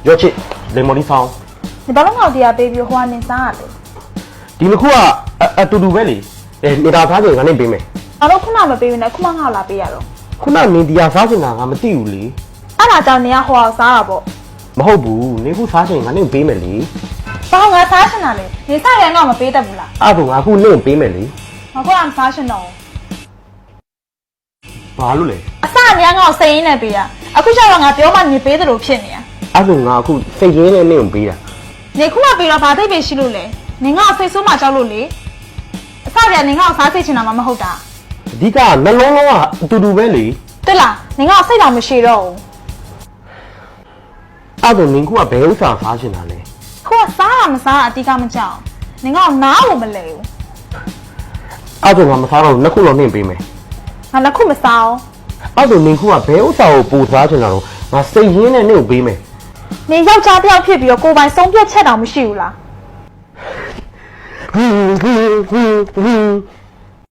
ရောချစ်လေမော်လီဆောင် 你把龙好的啊，baby，花你啥的？ ဒီတစ်ခုကအတူတူပဲလေနေတာသားချိန်ကနေပေးမယ် 俺都困难没 baby 呢，困难好啦，baby 了。 ခုနနေတရားစားချင်တာငါမသိဘူးလေ 俺那叫你啊花啥了不？ မဟုတ်ဘူးနေခုစားချင်ငါနေပေးမယ်လေ 然后我啥去哪里？你啥人我没背得不啦？ အဲ့ဒါငါခုနေပေးမယ်လေ 我过俺啥去弄？ ဘာလို့လဲ 啥人我声音那边啊？啊，可是我俺表妈你背得路骗你啊？ အဲ့ဒါငါခုစိတ်ရင်းနဲ့နေပေးတာ 你困难背了，把这边洗路嘞？你我岁数嘛叫路嘞？啥人你我啥事情那么好打？ အဓိကနှလုံးလုံးကအတူတူပဲလေ 对啦，你我谁都没洗了。 အဲ့ဒါနင်ခုကဘယ်ဥစ္စာစားချင်တာလဲ 可我啥没啥啊？地干么叫？你我哪我没来？ အဲ့ဒါငါမစားတော့နှစ်ခုလုံးနေပေးမယ် 俺那可没啥哦。 အဲ့ဒါနင်ခုကဘယ်ဥစ္စာကိုပူစားချင်တာတော့ငါစိတ်ရင်းနဲ့နေပေးမယ် 你要加掉屁比过完送别切到没修啦？ ဟင်း